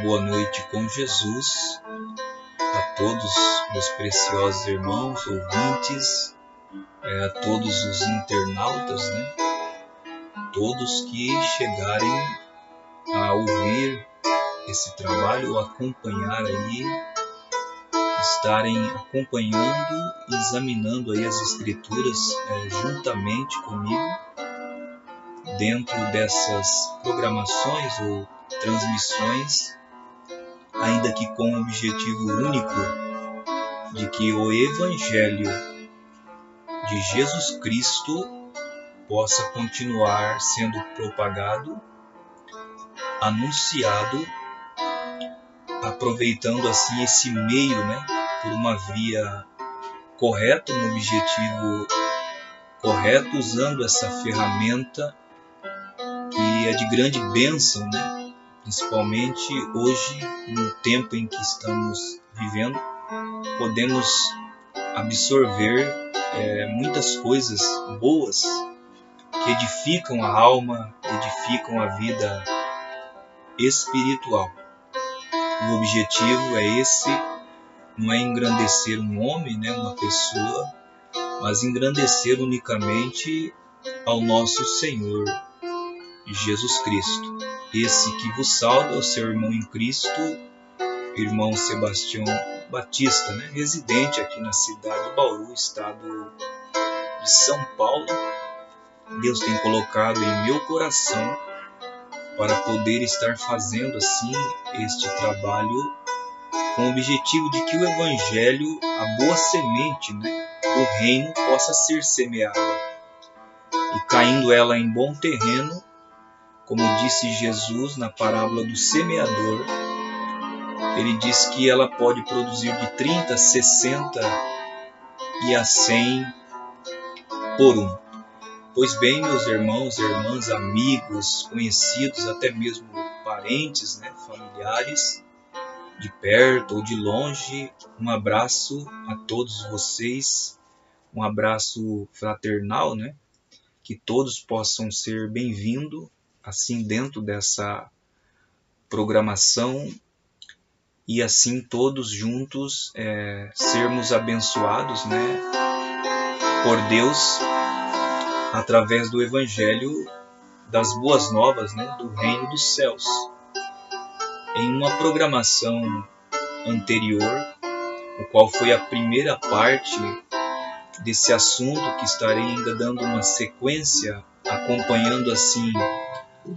boa noite com Jesus a todos meus preciosos irmãos, ouvintes, a todos os internautas, todos que chegarem a ouvir esse trabalho, acompanhar aí, estarem acompanhando e examinando aí as Escrituras juntamente comigo dentro dessas programações ou transmissões, ainda que com o objetivo único de que o Evangelho de Jesus Cristo possa continuar sendo propagado, anunciado, aproveitando assim esse meio, por uma via correta, um objetivo correto, usando essa ferramenta que é de grande bênção, principalmente hoje, no tempo em que estamos vivendo, podemos absorver muitas coisas boas que edificam a alma, edificam a vida espiritual. O objetivo é esse, não é engrandecer um homem, uma pessoa, mas engrandecer unicamente ao nosso Senhor Jesus Cristo. Esse que vos salva é o seu irmão em Cristo, irmão Sebastião Batista, residente aqui na cidade de Bauru, estado de São Paulo. Deus tem colocado em meu coração para poder estar fazendo assim este trabalho com o objetivo de que o Evangelho, a boa semente do reino, possa ser semeada. E caindo ela em bom terreno, como disse Jesus na parábola do semeador, ele diz que ela pode produzir de 30, 60 e a 100 por um. Pois bem, meus irmãos, irmãs, amigos, conhecidos, até mesmo parentes, familiares, de perto ou de longe, um abraço a todos vocês, um abraço fraternal, que todos possam ser bem-vindos, assim dentro dessa programação, e assim todos juntos sermos abençoados por Deus através do Evangelho das boas novas do reino dos céus. Em uma programação anterior, o qual foi a primeira parte desse assunto, que estarei ainda dando uma sequência, acompanhando assim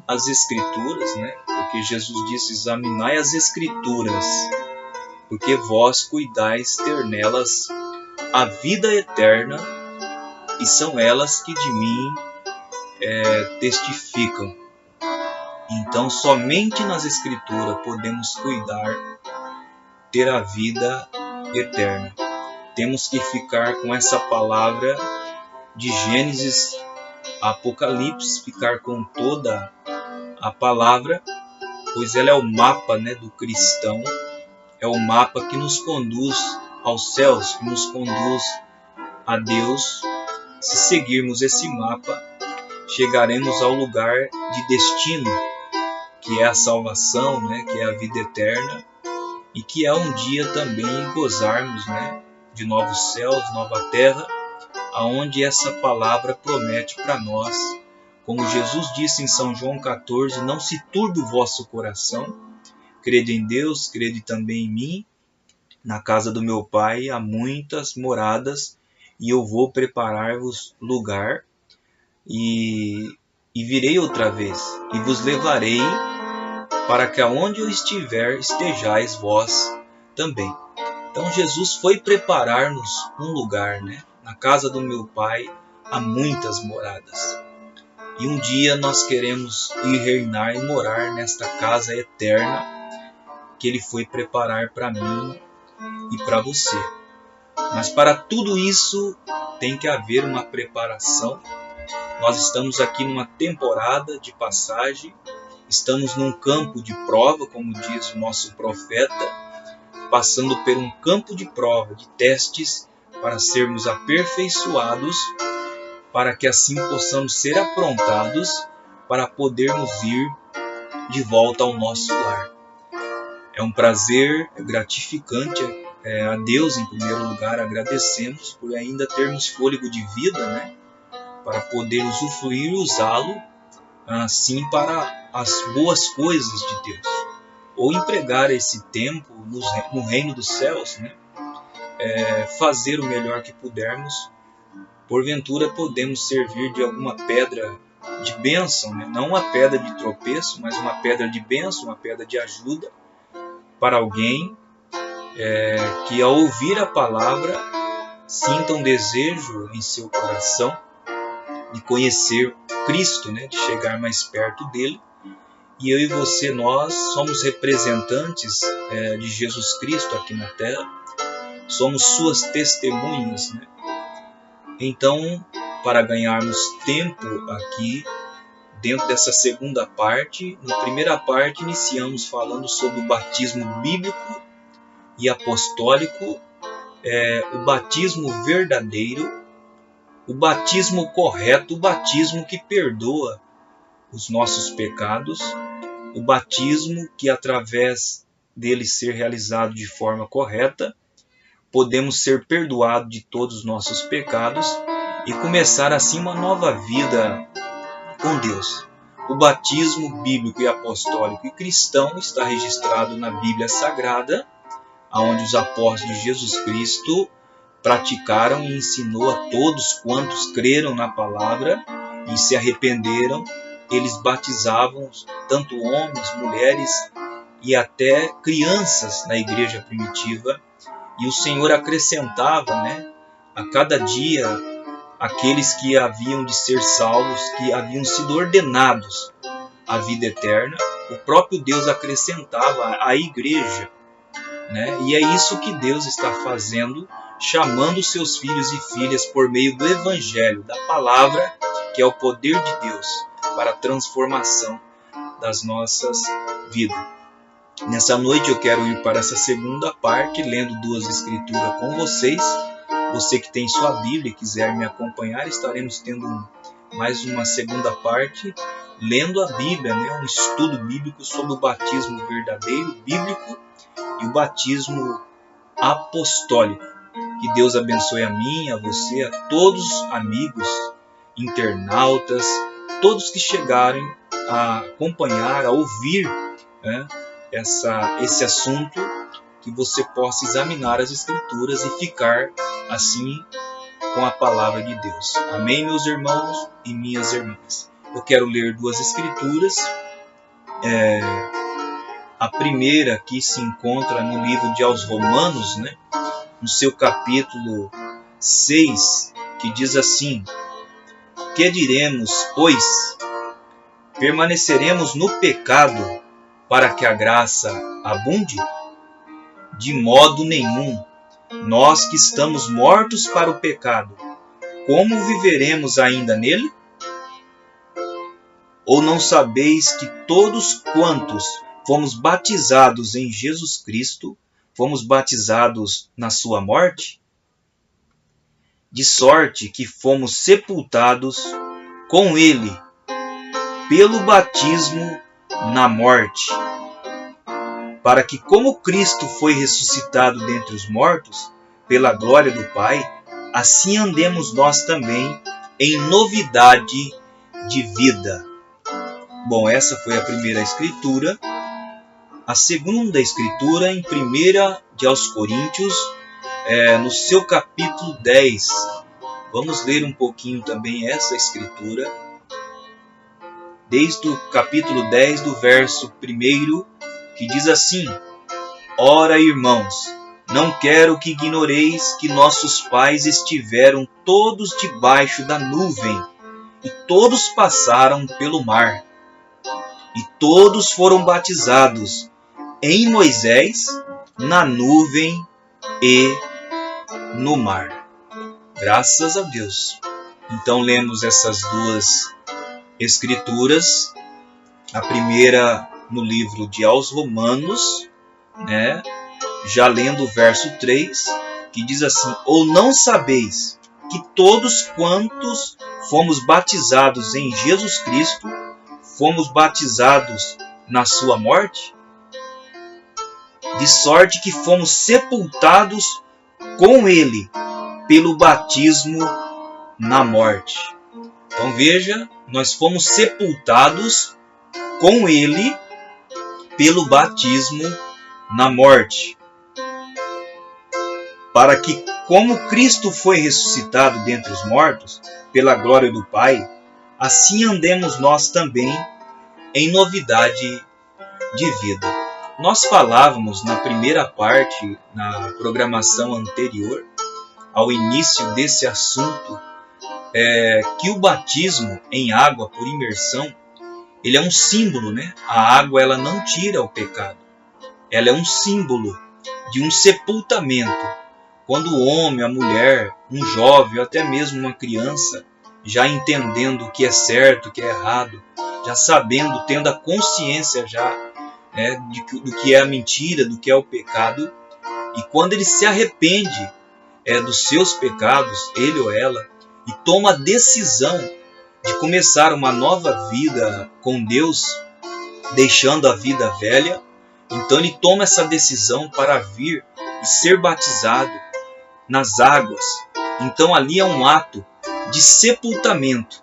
as Escrituras, porque Jesus disse: examinai as Escrituras, porque vós cuidais ter nelas a vida eterna, e são elas que de mim testificam. Então, somente nas Escrituras podemos cuidar, ter a vida eterna. Temos que ficar com essa palavra de Gênesis a Apocalipse, ficar com toda a palavra, pois ela é o mapa do cristão, é o mapa que nos conduz aos céus, que nos conduz a Deus. Se seguirmos esse mapa, chegaremos ao lugar de destino, que é a salvação, que é a vida eterna, e que é um dia também gozarmos de novos céus, nova terra, aonde essa palavra promete para nós. Como Jesus disse em São João 14, não se turbe o vosso coração, crede em Deus, crede também em mim. Na casa do meu Pai há muitas moradas, e eu vou preparar-vos lugar, e virei outra vez, e vos levarei, para que aonde eu estiver, estejais vós também. Então Jesus foi preparar-nos um lugar, Na casa do meu Pai há muitas moradas. E um dia nós queremos ir reinar e morar nesta casa eterna que Ele foi preparar para mim e para você. Mas para tudo isso tem que haver uma preparação. Nós estamos aqui numa temporada de passagem, estamos num campo de prova, como diz o nosso profeta, passando por um campo de prova, de testes, para sermos aperfeiçoados, para que assim possamos ser aprontados para podermos ir de volta ao nosso lar. É um prazer gratificante a Deus, em primeiro lugar, agradecemos por ainda termos fôlego de vida, né? Para poder usufruir e usá-lo assim para as boas coisas de Deus. Ou empregar esse tempo no reino dos céus, né? Fazer o melhor que pudermos. Porventura podemos servir de alguma pedra de bênção, né? Não uma pedra de tropeço, mas uma pedra de bênção, uma pedra de ajuda para alguém que ao ouvir a palavra sinta um desejo em seu coração de conhecer Cristo, né? De chegar mais perto dele. E eu e você, nós somos representantes de Jesus Cristo aqui na terra, somos suas testemunhas, né? Então, para ganharmos tempo aqui, dentro dessa segunda parte, na primeira parte iniciamos falando sobre o batismo bíblico e apostólico, o batismo verdadeiro, o batismo correto, o batismo que perdoa os nossos pecados, o batismo que através dele ser realizado de forma correta, podemos ser perdoados de todos os nossos pecados e começar assim uma nova vida com Deus. O batismo bíblico e apostólico e cristão está registrado na Bíblia Sagrada, onde os apóstolos de Jesus Cristo praticaram e ensinou a todos quantos creram na palavra e se arrependeram. Eles batizavam tanto homens, mulheres e até crianças na igreja primitiva. E o Senhor acrescentava, né, a cada dia aqueles que haviam de ser salvos, que haviam sido ordenados à vida eterna. O próprio Deus acrescentava à igreja, né? E é isso que Deus está fazendo, chamando seus filhos e filhas por meio do Evangelho, da palavra, que é o poder de Deus para a transformação das nossas vidas. Nessa noite eu quero ir para essa segunda parte, lendo duas escrituras com vocês. Você que tem sua Bíblia e quiser me acompanhar, estaremos tendo mais uma segunda parte, lendo a Bíblia, né? Um estudo bíblico sobre o batismo verdadeiro, bíblico, e o batismo apostólico. Que Deus abençoe a mim, a você, a todos os amigos, internautas, todos que chegarem a acompanhar, a ouvir, né, esse assunto, que você possa examinar as Escrituras e ficar assim com a palavra de Deus. Amém, meus irmãos e minhas irmãs? Eu quero ler duas Escrituras. A primeira que se encontra no livro de aos Romanos, né, no seu capítulo 6, que diz assim: que diremos, pois? Permaneceremos no pecado para que a graça abunde? De modo nenhum. Nós que estamos mortos para o pecado, como viveremos ainda nele? Ou não sabeis que todos quantos fomos batizados em Jesus Cristo, fomos batizados na sua morte? De sorte que fomos sepultados com ele pelo batismo na morte, para que, como Cristo foi ressuscitado dentre os mortos, pela glória do Pai, assim andemos nós também em novidade de vida. Bom, essa foi a primeira escritura. A segunda escritura, em 1 de aos Coríntios, no seu capítulo 10. Vamos ler um pouquinho também essa escritura. Desde o capítulo 10, do verso 1, que diz assim: ora, irmãos, não quero que ignoreis que nossos pais estiveram todos debaixo da nuvem, e todos passaram pelo mar, e todos foram batizados em Moisés, na nuvem e no mar. Graças a Deus. Então lemos essas duas escrituras, a primeira no livro de aos Romanos, né? Já lendo o verso 3, que diz assim: ou não sabeis que todos quantos fomos batizados em Jesus Cristo, fomos batizados na sua morte? de sorte que fomos sepultados com ele pelo batismo na morte. Então veja, nós fomos sepultados com ele pelo batismo na morte, para que, como Cristo foi ressuscitado dentre os mortos, pela glória do Pai, assim andemos nós também em novidade de vida. Nós falávamos na primeira parte, na programação anterior, ao início desse assunto, que o batismo em água por imersão, ele é um símbolo, né? A água, ela não tira o pecado. Ela é um símbolo de um sepultamento. Quando o homem, a mulher, um jovem, ou até mesmo uma criança, já entendendo o que é certo, o que é errado, já sabendo, tendo a consciência já do que é a mentira, do que é o pecado, e quando ele se arrepende dos seus pecados, ele ou ela, e toma a decisão de começar uma nova vida com Deus, deixando a vida velha, então ele toma essa decisão para vir e ser batizado nas águas. Então ali é um ato de sepultamento,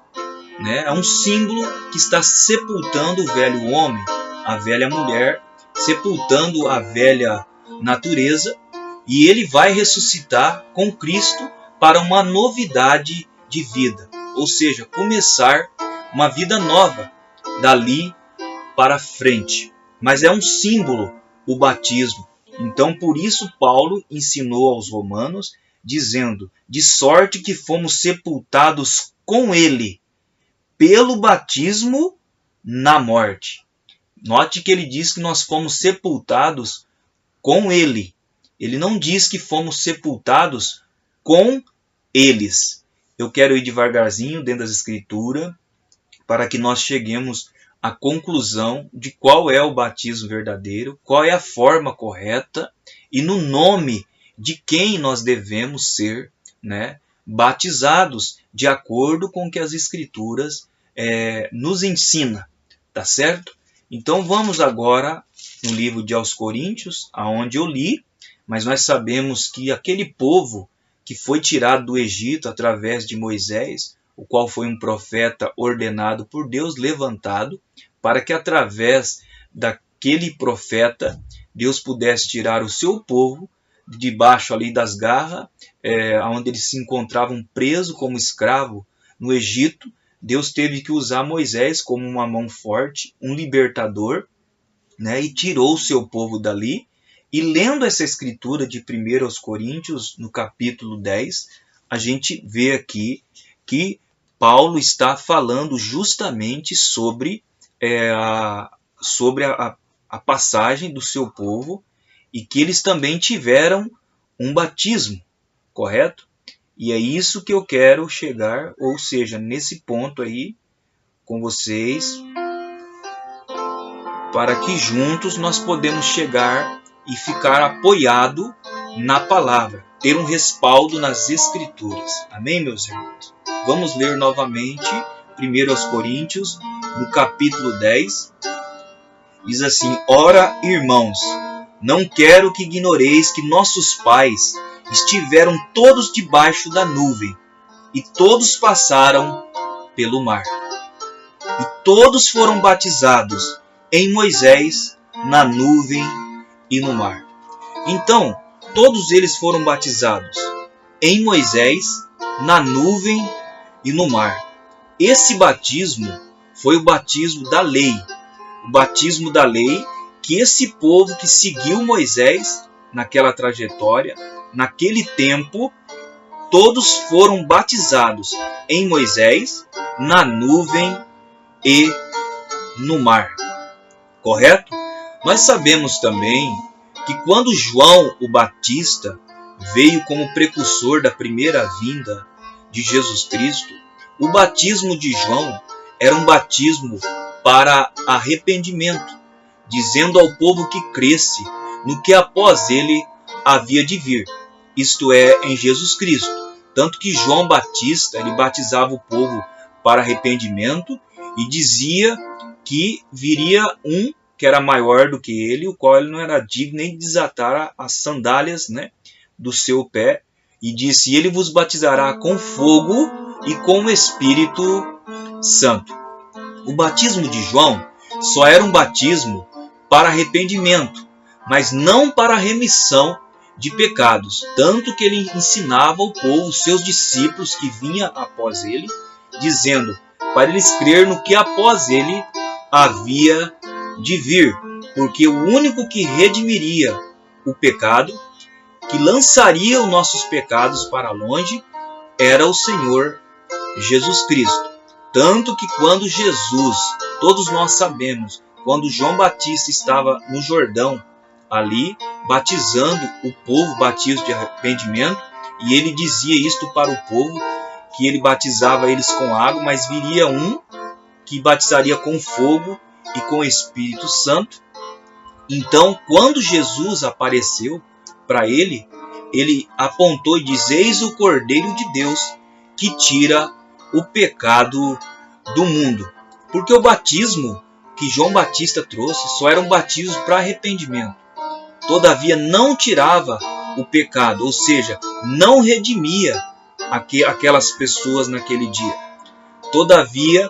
né? É um símbolo que está sepultando o velho homem, a velha mulher, sepultando a velha natureza, e ele vai ressuscitar com Cristo para uma novidade de vida, ou seja, começar uma vida nova dali para frente. Mas é um símbolo o batismo. Então, por isso, Paulo ensinou aos romanos, dizendo: de sorte que fomos sepultados com ele pelo batismo na morte. Note que ele diz que nós fomos sepultados com ele. Ele não diz que fomos sepultados com eles. Eu quero ir devagarzinho dentro das Escrituras para que nós cheguemos à conclusão de qual é o batismo verdadeiro, qual é a forma correta e no nome de quem nós devemos ser, batizados, de acordo com o que as Escrituras nos ensina, tá certo? Então vamos agora no livro de aos Coríntios, aonde eu li, mas nós sabemos que aquele povo que foi tirado do Egito através de Moisés, o qual foi um profeta ordenado por Deus, levantado, para que através daquele profeta Deus pudesse tirar o seu povo debaixo ali das garras, onde eles se encontravam presos como escravo no Egito. Deus teve que usar Moisés como uma mão forte, um libertador, e tirou o seu povo dali. E lendo essa escritura de 1 aos Coríntios, no capítulo 10, a gente vê aqui que Paulo está falando justamente sobre a passagem do seu povo e que eles também tiveram um batismo, correto? E é isso que eu quero chegar, ou seja, nesse ponto aí com vocês, para que juntos nós podemos chegar e ficar apoiado na palavra, ter um respaldo nas Escrituras. Amém, meus irmãos? Vamos ler novamente 1 aos Coríntios, no capítulo 10. Diz assim: ora, irmãos, não quero que ignoreis que nossos pais estiveram todos debaixo da nuvem, e todos passaram pelo mar. E todos foram batizados em Moisés, na nuvem e no mar. Então, todos eles foram batizados em Moisés, na nuvem e no mar. Esse batismo foi o batismo da lei. O batismo da lei que esse povo que seguiu Moisés naquela trajetória, naquele tempo, todos foram batizados em Moisés, na nuvem e no mar. Correto? Nós sabemos também que quando João o Batista veio como precursor da primeira vinda de Jesus Cristo, o batismo de João era um batismo para arrependimento, dizendo ao povo que cresce no que após ele havia de vir, isto é, em Jesus Cristo. Tanto que João Batista, ele batizava o povo para arrependimento e dizia que viria um que era maior do que ele, o qual ele não era digno nem de desatar as sandálias, né, do seu pé, e disse: ele vos batizará com fogo e com o Espírito Santo. O batismo de João só era um batismo para arrependimento, mas não para remissão de pecados, tanto que ele ensinava ao povo, os seus discípulos que vinha após ele, dizendo para eles crer no que após ele havia de vir, porque o único que redimiria o pecado, que lançaria os nossos pecados para longe, era o Senhor Jesus Cristo. Tanto que quando Jesus, todos nós sabemos, quando João Batista estava no Jordão, ali, batizando o povo, batismo de arrependimento, e ele dizia isto para o povo, que ele batizava eles com água, mas viria um que batizaria com fogo e com o Espírito Santo. Então, quando Jesus apareceu para ele, ele apontou e disse: eis o Cordeiro de Deus que tira o pecado do mundo. Porque o batismo que João Batista trouxe só era um batismo para arrependimento. Todavia não tirava o pecado, ou seja, não redimia aquelas pessoas naquele dia. Todavia,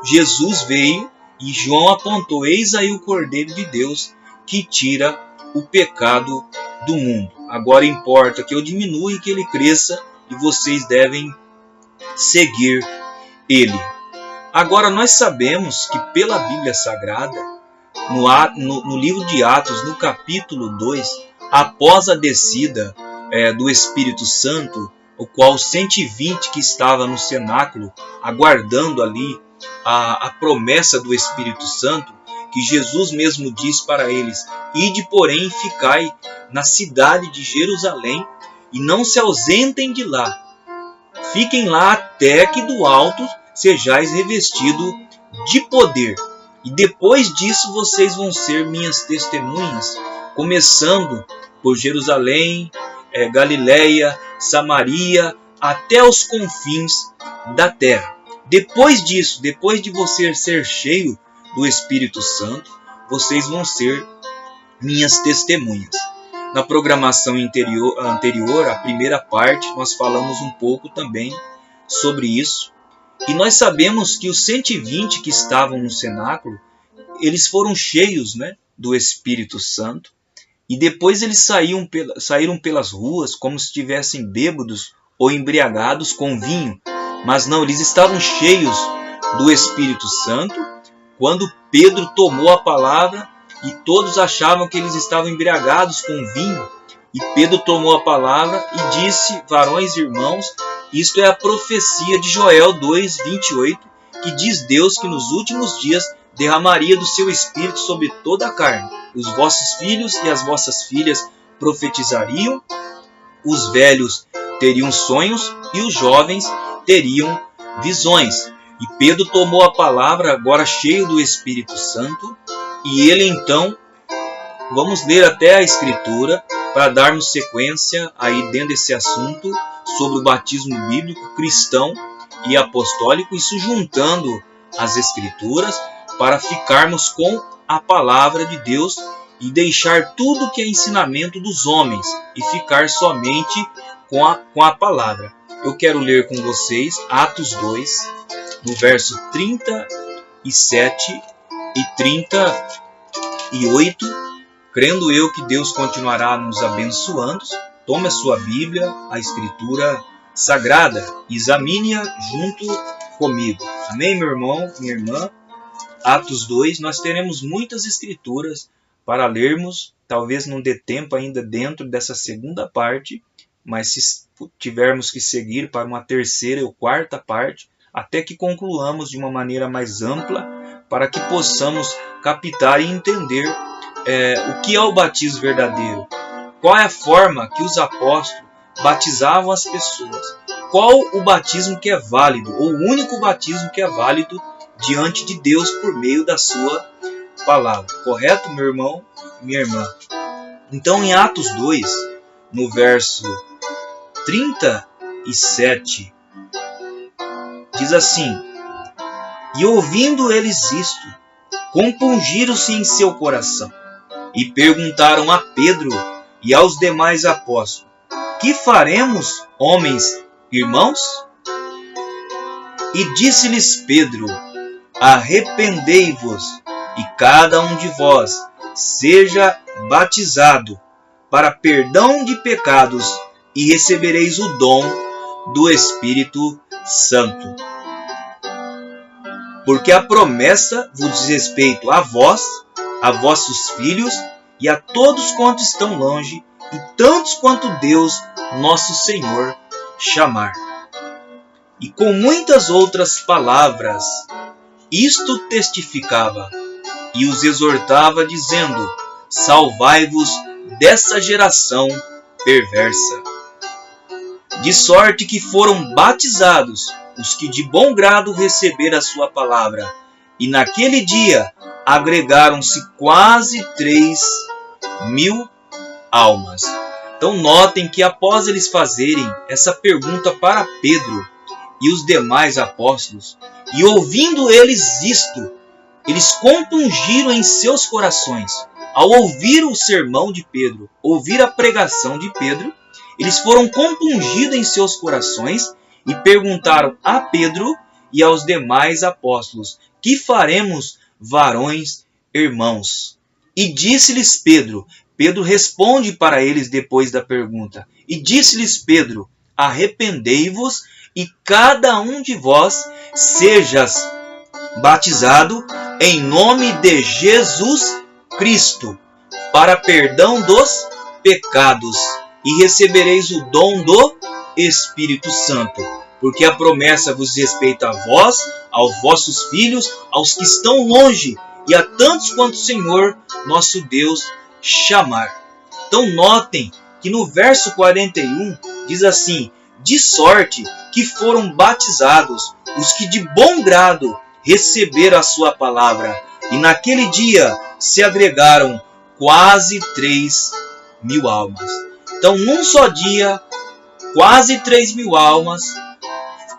Jesus veio e João apontou: eis aí o Cordeiro de Deus que tira o pecado do mundo. Agora importa que eu diminua e que ele cresça, e vocês devem seguir ele. Agora nós sabemos que pela Bíblia Sagrada, no livro de Atos, no capítulo 2, após a descida do Espírito Santo, o qual os 120 que estavam no cenáculo, aguardando ali a promessa do Espírito Santo, que Jesus mesmo diz para eles: ide, porém, ficai na cidade de Jerusalém, e não se ausentem de lá. Fiquem lá até que do alto sejais revestidos de poder. E depois disso vocês vão ser minhas testemunhas, começando por Jerusalém, Galiléia, Samaria, até os confins da terra. Depois disso, depois de você ser cheio do Espírito Santo, vocês vão ser minhas testemunhas. Na programação anterior, a primeira parte, nós falamos um pouco também sobre isso. E nós sabemos que os 120 que estavam no cenáculo, eles foram cheios, né, do Espírito Santo. E depois eles saíram pelas ruas como se estivessem bêbados ou embriagados com vinho. Mas não, eles estavam cheios do Espírito Santo quando Pedro tomou a palavra, e todos achavam que eles estavam embriagados com vinho. E Pedro tomou a palavra e disse: varões e irmãos, isto é a profecia de Joel 2:28, que diz Deus que nos últimos dias derramaria do seu Espírito sobre toda a carne. Os vossos filhos e as vossas filhas profetizariam, os velhos teriam sonhos e os jovens teriam visões. E Pedro tomou a palavra, agora cheio do Espírito Santo, e ele então, vamos ler até a Escritura, para darmos sequência aí dentro desse assunto sobre o batismo bíblico, cristão e apostólico, isso juntando as Escrituras para ficarmos com a palavra de Deus e deixar tudo que é ensinamento dos homens e ficar somente com a palavra. Eu quero ler com vocês Atos 2, no verso 37 e 38, crendo eu que Deus continuará nos abençoando. Tome a sua Bíblia, a Escritura Sagrada, examine-a junto comigo. Amém, meu irmão, minha irmã? Atos 2, nós teremos muitas escrituras para lermos, talvez não dê tempo ainda dentro dessa segunda parte, mas se tivermos que seguir para uma terceira ou quarta parte, até que concluamos de uma maneira mais ampla, para que possamos captar e entender o que é o batismo verdadeiro, qual é a forma que os apóstolos batizavam as pessoas, qual o batismo que é válido, ou o único batismo que é válido diante de Deus por meio da sua palavra. Correto, meu irmão e minha irmã? Então, em Atos 2, no verso 37, diz assim: e ouvindo eles isto, compungiram-se em seu coração e perguntaram a Pedro e aos demais apóstolos: que faremos, homens, irmãos? E disse-lhes Pedro: arrependei-vos, e cada um de vós seja batizado para perdão de pecados, e recebereis o dom do Espírito Santo. Porque a promessa vos diz respeito a vós, a vossos filhos e a todos quantos estão longe, e tantos quanto Deus, nosso Senhor, chamar. E com muitas outras palavras, isto testificava e os exortava, dizendo: salvai-vos dessa geração perversa. De sorte que foram batizados os que de bom grado receberam a sua palavra, e naquele dia agregaram-se quase 3.000 almas. Então notem que após eles fazerem essa pergunta para Pedro e os demais apóstolos, e ouvindo eles isto, eles compungiram em seus corações. Ao ouvir o sermão de Pedro, ouvir a pregação de Pedro, eles foram compungidos em seus corações e perguntaram a Pedro e aos demais apóstolos: que faremos, varões, irmãos? E disse-lhes Pedro, Pedro responde para eles depois da pergunta, e disse-lhes Pedro: arrependei-vos e cada um de vós sejas batizado em nome de Jesus Cristo para perdão dos pecados, e recebereis o dom do Espírito Santo, porque a promessa vos respeita a vós, aos vossos filhos, aos que estão longe, e a tantos quanto o Senhor, nosso Deus, chamar. Então notem que no verso 41 diz assim: de sorte que foram batizados os que de bom grado receberam a sua palavra, e naquele dia se agregaram quase 3.000 almas. Então, num só dia, quase 3.000 almas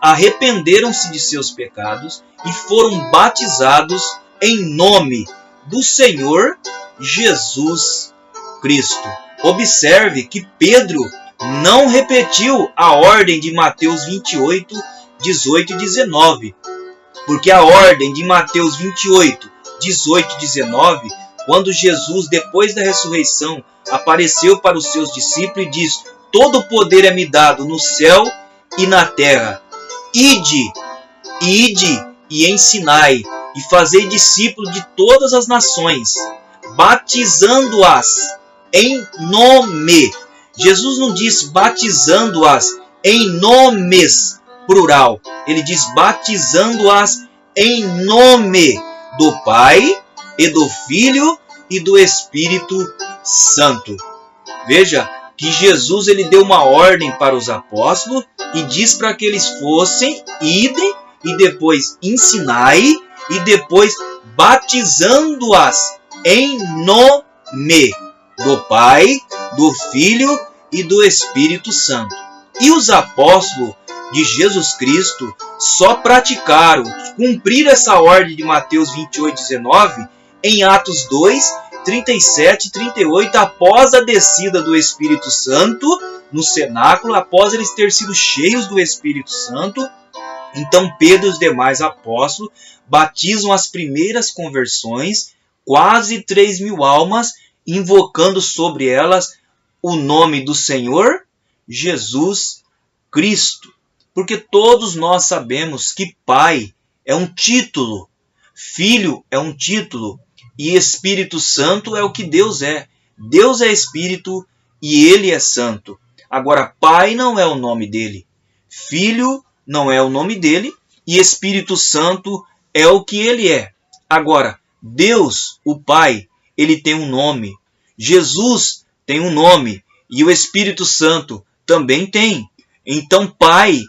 arrependeram-se de seus pecados e foram batizados em nome do Senhor Jesus Cristo. Observe que Pedro não repetiu a ordem de Mateus 28, 18 e 19. Porque a ordem de Mateus 28, 18 e 19, quando Jesus, depois da ressurreição, apareceu para os seus discípulos e diz: todo o poder é me dado no céu e na terra. Ide e ensinai, e fazei discípulos de todas as nações, batizando-as em nome. Jesus não diz batizando-as em nomes, plural. Ele diz batizando-as em nome do Pai e do Filho e do Espírito Santo. Veja que Jesus ele deu uma ordem para os apóstolos e diz para que eles fossem, idem, e depois ensinai, e depois batizando-as em nome do Pai, do Filho e do Espírito Santo. E os apóstolos de Jesus Cristo só praticaram, cumpriram essa ordem de Mateus 28, 19 em Atos 2, 37 e 38, após a descida do Espírito Santo no cenáculo, após eles terem sido cheios do Espírito Santo. Então Pedro e os demais apóstolos batizam as primeiras conversões, quase 3.000 almas, invocando sobre elas o nome do Senhor Jesus Cristo. Porque todos nós sabemos que Pai é um título, Filho é um título, e Espírito Santo é o que Deus é. Deus é Espírito e Ele é Santo. Agora, Pai não é o nome dele, Filho não é o nome dele, e Espírito Santo é o que Ele é. Agora, Deus, o Pai, Ele tem um nome, Jesus tem um nome, e o Espírito Santo também tem. Então, Pai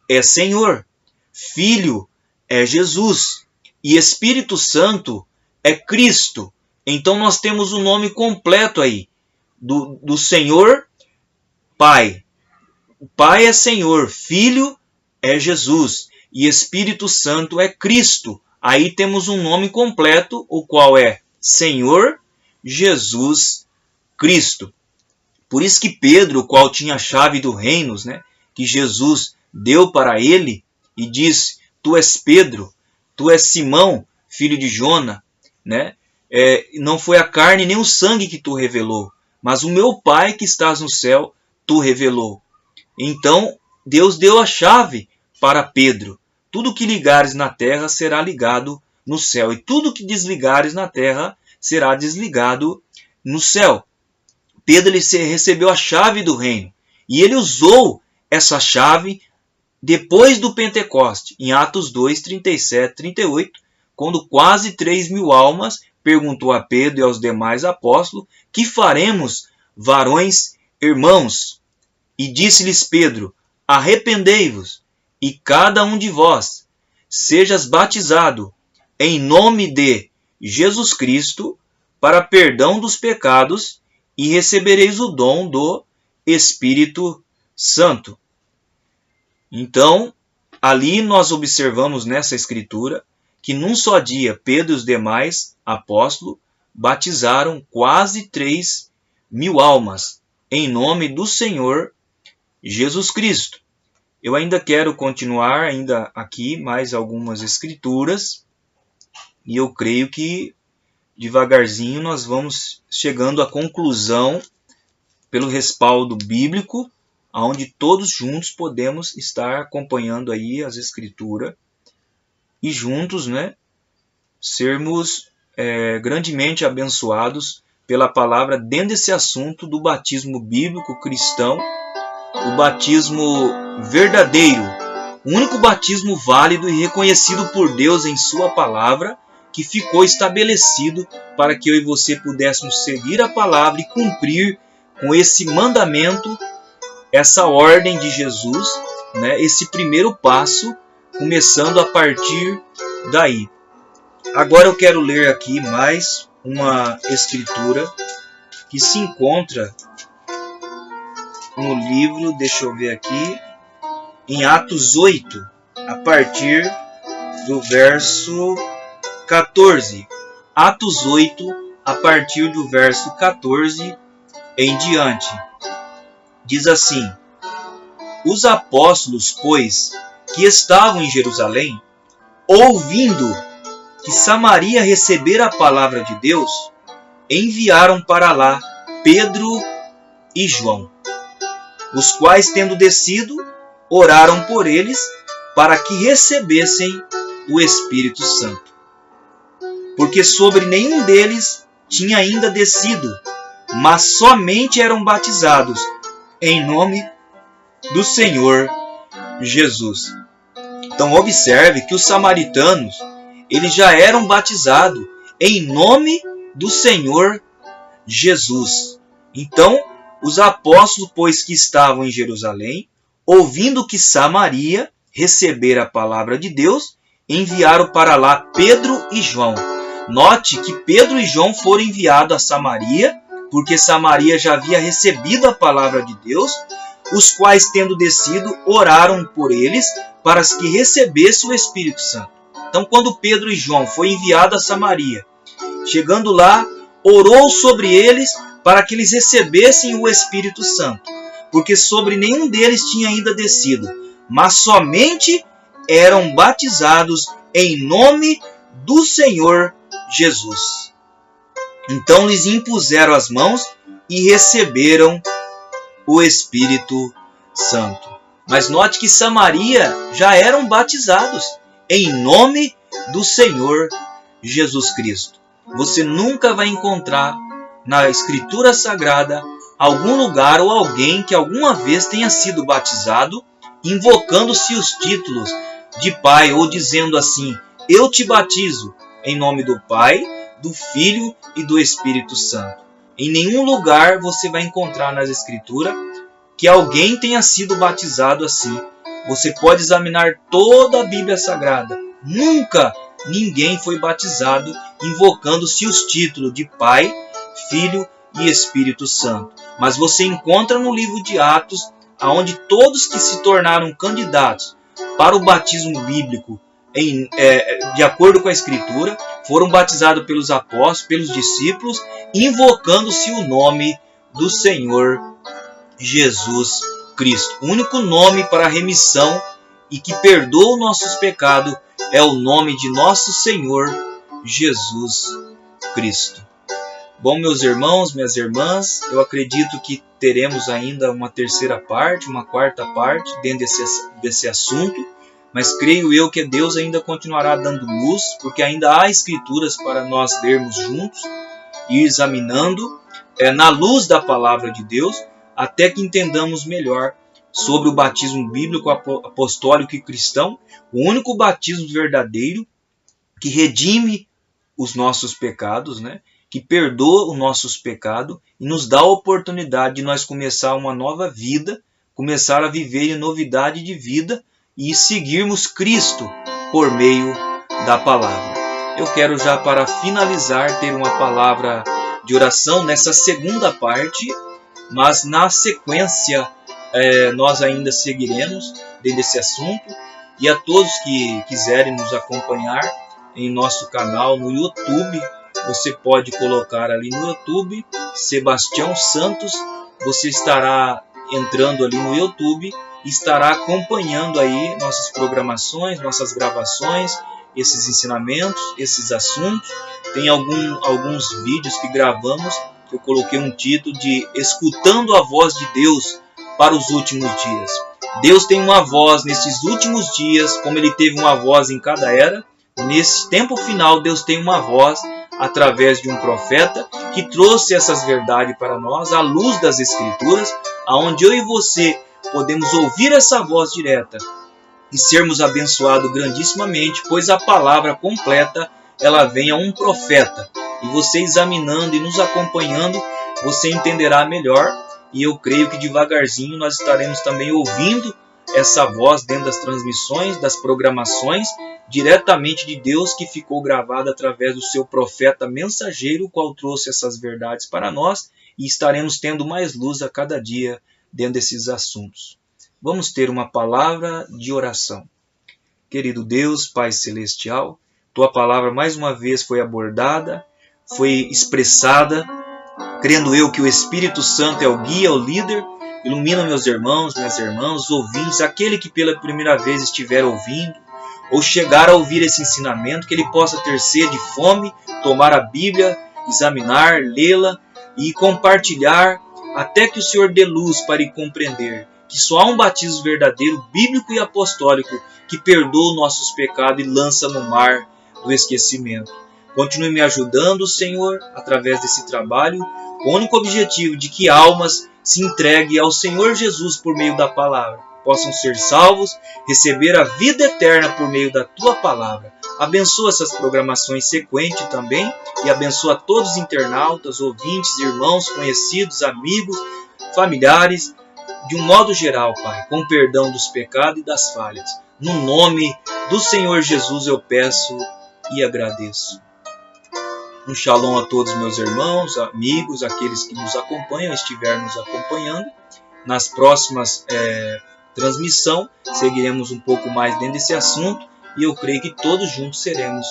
é Senhor, Filho é Jesus, e Espírito Santo é Cristo. Então nós temos o nome completo aí do Senhor Pai. Pai é Senhor, Filho é Jesus e Espírito Santo é Cristo, aí temos um nome completo, o qual é Senhor Jesus Cristo. Por isso que Pedro, o qual tinha a chave do reino, né, que Jesus deu para ele, e disse: tu és Pedro, tu és Simão, filho de Jona, né? Não foi a carne nem o sangue que tu revelou, mas o meu Pai que estás no céu tu revelou. Então Deus deu a chave para Pedro. Tudo que ligares na terra será ligado no céu, e tudo que desligares na terra será desligado no céu. Pedro recebeu a chave do reino, e ele usou essa chave depois do Pentecoste, em Atos 2, 37, 38, quando quase 3.000 almas perguntou a Pedro e aos demais apóstolos: que faremos, varões irmãos? E disse-lhes Pedro: arrependei-vos, e cada um de vós sejas batizado em nome de Jesus Cristo para perdão dos pecados, e recebereis o dom do Espírito Santo. Então, ali nós observamos nessa escritura que num só dia Pedro e os demais apóstolos batizaram quase 3.000 almas em nome do Senhor Jesus Cristo. Eu ainda quero continuar aqui mais algumas escrituras, e eu creio que devagarzinho nós vamos chegando à conclusão pelo respaldo bíblico, onde todos juntos podemos estar acompanhando aí as escrituras e juntos, né, sermos grandemente abençoados pela palavra dentro desse assunto do batismo bíblico cristão, o batismo verdadeiro, o único batismo válido e reconhecido por Deus em sua palavra, que ficou estabelecido para que eu e você pudéssemos seguir a palavra e cumprir com esse mandamento, essa ordem de Jesus, né, esse primeiro passo, começando a partir daí. Agora eu quero ler aqui mais uma escritura que se encontra no livro, deixa eu ver aqui, em Atos 8, a partir do verso 14. Atos 8, a partir do verso 14 em diante. Diz assim: os apóstolos, pois, que estavam em Jerusalém, ouvindo que Samaria recebera a palavra de Deus, enviaram para lá Pedro e João, os quais, tendo descido, oraram por eles para que recebessem o Espírito Santo. Porque sobre nenhum deles tinha ainda descido, mas somente eram batizados em nome do Senhor Jesus. Então observe que os samaritanos, eles já eram batizados em nome do Senhor Jesus. Então os apóstolos, pois, que estavam em Jerusalém, ouvindo que Samaria recebera a palavra de Deus, enviaram para lá Pedro e João. Note que Pedro e João foram enviados a Samaria, porque Samaria já havia recebido a palavra de Deus, os quais, tendo descido, oraram por eles para que recebessem o Espírito Santo. Então, quando Pedro e João foram enviados a Samaria, chegando lá, orou sobre eles para que eles recebessem o Espírito Santo, porque sobre nenhum deles tinha ainda descido, mas somente eram batizados em nome do Senhor Jesus. Então lhes impuseram as mãos e receberam o Espírito Santo. Mas note que Samaria já eram batizados em nome do Senhor Jesus Cristo. Você nunca vai encontrar na Escritura Sagrada algum lugar ou alguém que alguma vez tenha sido batizado, invocando-se os títulos de Pai, ou dizendo assim: eu te batizo em nome do Pai, do Filho e do Espírito Santo. Em nenhum lugar você vai encontrar nas Escrituras que alguém tenha sido batizado assim. Você pode examinar toda a Bíblia Sagrada. Nunca ninguém foi batizado invocando-se os títulos de Pai, Filho e Espírito Santo. Mas você encontra no livro de Atos, onde todos que se tornaram candidatos para o batismo bíblico de acordo com a Escritura, foram batizados pelos apóstolos, pelos discípulos, invocando-se o nome do Senhor Jesus Cristo. O único nome para remissão e que perdoa os nossos pecados é o nome de nosso Senhor Jesus Cristo. Bom, meus irmãos, minhas irmãs, eu acredito que teremos ainda uma terceira parte, uma quarta parte dentro desse assunto, mas creio eu que Deus ainda continuará dando luz, porque ainda há escrituras para nós lermos juntos e examinando na luz da palavra de Deus, até que entendamos melhor sobre o batismo bíblico, apostólico e cristão, o único batismo verdadeiro que redime os nossos pecados, né? Que perdoa os nossos pecados e nos dá a oportunidade de nós começar uma nova vida, começar a viver em novidade de vida e seguirmos Cristo por meio da palavra. Eu quero já para finalizar ter uma palavra de oração nessa segunda parte, mas na sequência nós ainda seguiremos dentro desse assunto, e a todos que quiserem nos acompanhar em nosso canal no YouTube, você pode colocar ali no YouTube Sebastião Santos, você estará entrando ali no YouTube e estará acompanhando aí nossas programações, nossas gravações, esses ensinamentos, esses assuntos. Tem alguns vídeos que gravamos, que eu coloquei um título de Escutando a Voz de Deus para os Últimos Dias. Deus tem uma voz nesses últimos dias, como Ele teve uma voz em cada era. Nesse tempo final, Deus tem uma voz através de um profeta que trouxe essas verdades para nós, à luz das Escrituras, aonde eu e você podemos ouvir essa voz direta e sermos abençoados grandissimamente, pois a palavra completa ela vem a um profeta. E você examinando e nos acompanhando, você entenderá melhor. E eu creio que devagarzinho nós estaremos também ouvindo essa voz dentro das transmissões, das programações, diretamente de Deus, que ficou gravada através do seu profeta mensageiro, o qual trouxe essas verdades para nós, e estaremos tendo mais luz a cada dia dentro desses assuntos. Vamos ter uma palavra de oração. Querido Deus, Pai Celestial, Tua palavra mais uma vez foi abordada, foi expressada, crendo eu que o Espírito Santo é o guia, o líder. Ilumina meus irmãos, minhas irmãs, os ouvintes, aquele que pela primeira vez estiver ouvindo, ou chegar a ouvir esse ensinamento, que ele possa ter sede e fome, tomar a Bíblia, examinar, lê-la e compartilhar, até que o Senhor dê luz para ir compreender que só há um batismo verdadeiro, bíblico e apostólico, que perdoa nossos pecados e lança no mar do esquecimento. Continue me ajudando, Senhor, através desse trabalho, com o único objetivo de que almas se entreguem ao Senhor Jesus por meio da palavra, possam ser salvos, receber a vida eterna por meio da Tua palavra. Abençoa essas programações sequentes também e abençoa todos os internautas, ouvintes, irmãos, conhecidos, amigos, familiares, de um modo geral, Pai, com perdão dos pecados e das falhas. No nome do Senhor Jesus eu peço e agradeço. Um shalom a todos meus irmãos, amigos, aqueles que nos acompanham, estiverem nos acompanhando. Nas próximas transmissões, seguiremos um pouco mais dentro desse assunto e eu creio que todos juntos seremos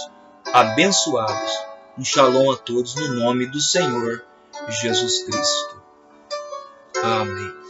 abençoados. Um shalom a todos no nome do Senhor Jesus Cristo. Amém.